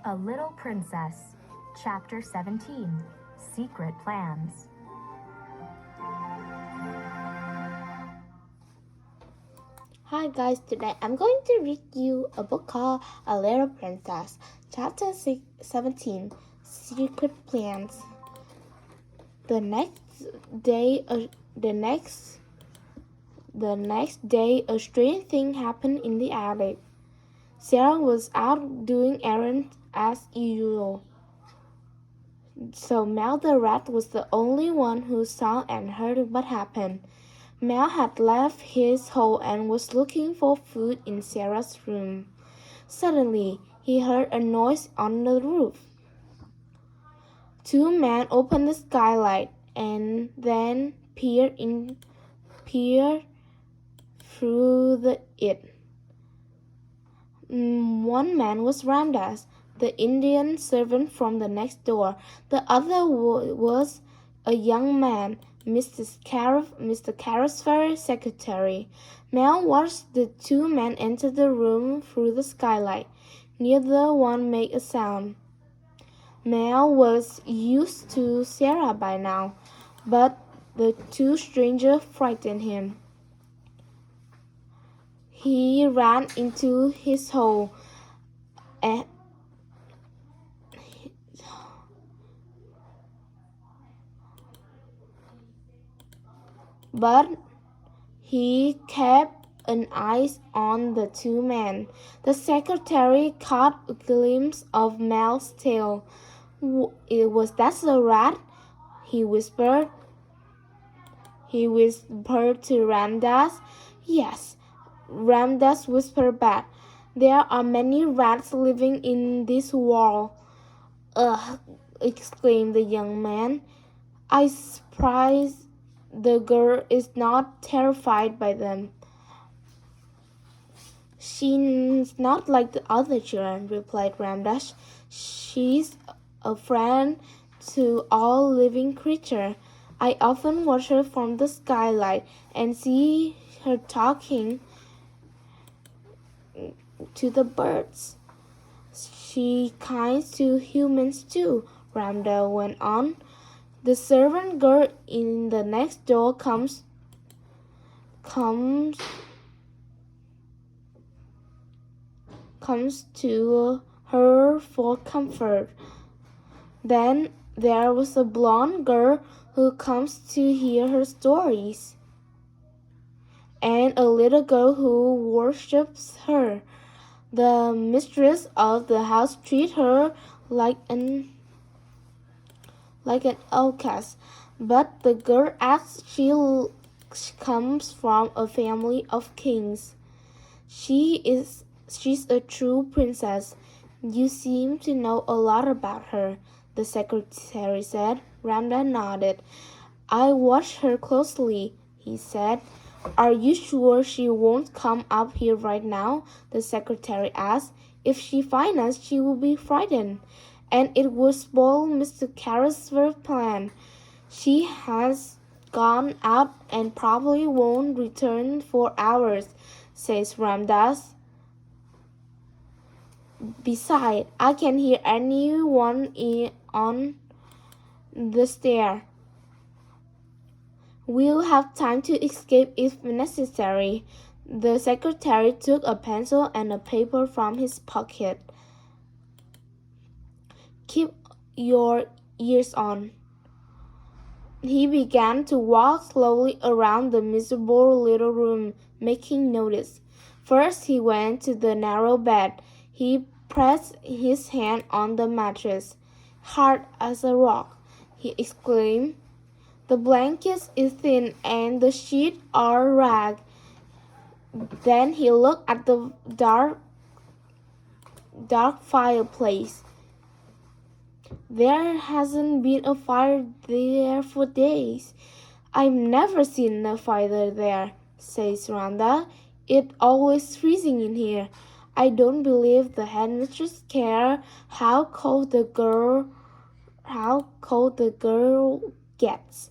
A Little Princess, Chapter 17, Secret Plans. Hi guys, today I'm going to read you a book called A Little Princess, Chapter 17, Secret Plans. The next day, a strange thing happened in the attic. Sarah was out doing errands as usual. So Mel the rat was the only one who saw and heard what happened. Mel had left his hole and was looking for food in Sarah's room. Suddenly, he heard a noise on the roof. Two men opened the skylight and then peered through it. One man was Ramdas, the Indian servant from the next door. The other was a young man, Mr. Carrisford's secretary. Mel watched the two men enter the room through the skylight. Neither one made a sound. Mel was used to Sarah by now, but the two strangers frightened him. He ran into his hole but he kept an eye on the two men. The secretary caught a glimpse of Mel's tail. Was that a rat? He whispered. To Ramdas. Yes, Ramdas whispered back. There are many rats living in this world. Ugh, exclaimed the young man. I surprised the girl is not terrified by them. She's not like the other children, replied Ramdas. She's a friend to all living creatures. I often watch her from the skylight and see her talking to the birds. She kind to humans too, Ramdas went on. The servant girl in the next door comes to her for comfort. Then there was a blonde girl who comes to hear her stories, and a little girl who worships her. The mistress of the house treats her like an outcast, but the girl acts she comes from a family of kings. She's a true princess. You seem to know a lot about her, the secretary said. Ramdas nodded. I watched her closely, he said. Are you sure she won't come up here right now? The secretary asked. If she finds us, she will be frightened, and it would spoil Mr. Carrisford's plan. She has gone out and probably won't return for hours, says Ramdas. Besides, I can hear anyone on the stair. We'll have time to escape if necessary. The secretary took a pencil and a paper from his pocket. Keep your ears on. He began to walk slowly around the miserable little room, making notes. First, he went to the narrow bed. He pressed his hand on the mattress. Hard as a rock, he exclaimed. The blankets is thin and the sheets are ragged. Then he looked at the dark fireplace. There hasn't been a fire there for days. I've never seen a fire there, says Ramdas. It's always freezing in here. I don't believe the headmistress cares how cold the girl gets.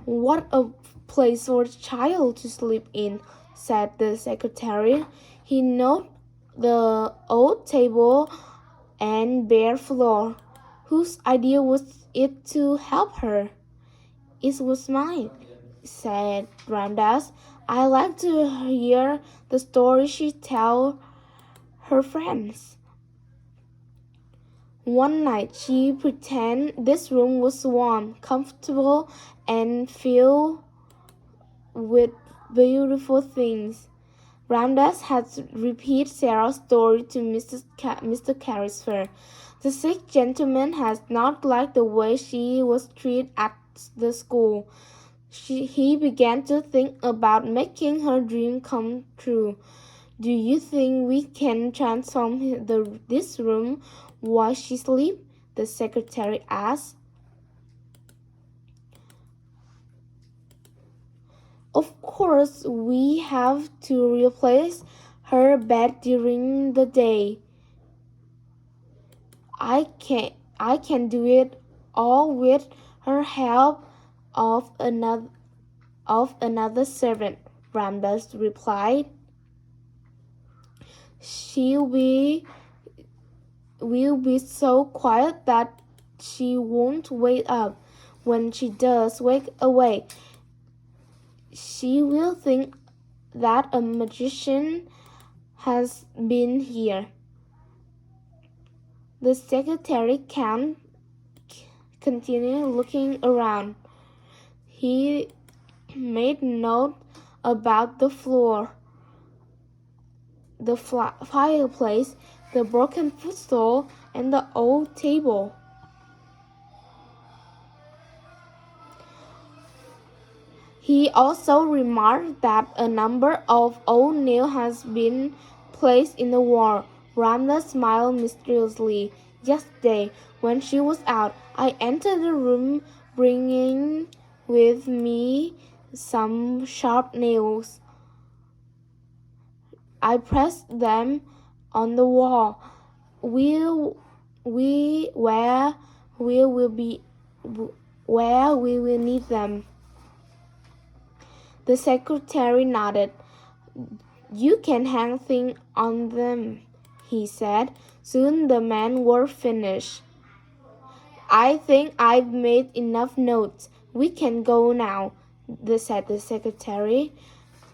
What a place for a child to sleep in, said the secretary. He noted the old table and bare floor. Whose idea was it to help her? It was mine, said Ramdas. I like to hear the story she tells her friends. One night she pretended this room was warm, comfortable, and filled with beautiful things. Ramdas had repeated Sarah's story to Mr. Carrisford. The sick gentleman has not liked the way she was treated at the school. He began to think about making her dream come true. Do you think we can transform this room while she sleeps? The secretary asked. Of course, we have to replace her bed during the day. I can do it all with her help of another servant, Ramdas replied. She will be so quiet that she won't wake up. When she does wake awake, she will think that a magician has been here. The secretary continued looking around. He made note about the floor, the fireplace, the broken footstool, and the old table. He also remarked that a number of old nails has been placed in the wall. Ramdas smiled mysteriously. Yesterday, when she was out, I entered the room bringing with me some sharp nails. I pressed them on the wall. Where we will need them. The secretary nodded. You can hang things on them, he said. Soon the men were finished. I think I've made enough notes. We can go now, said the secretary.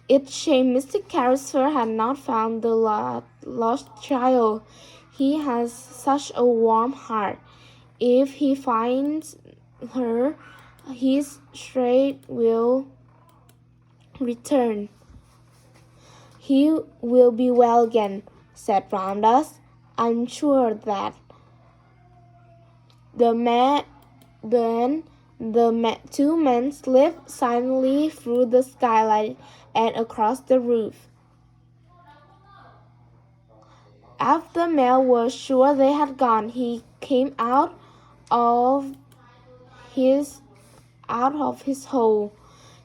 It's shame Mr. Carrisford had not found the lost child. He has such a warm heart. If he finds her, his strength will return. He will be well again, said Ramdas. I'm sure that. Two men slipped silently through the skylight and across the roof. After the man was sure they had gone, he came out of his hole.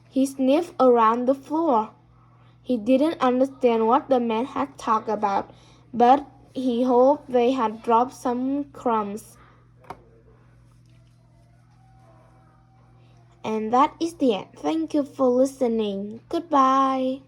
He sniffed around the floor. He didn't understand what the men had talked about, but he hoped they had dropped some crumbs. And that is the end. Thank you for listening. Goodbye.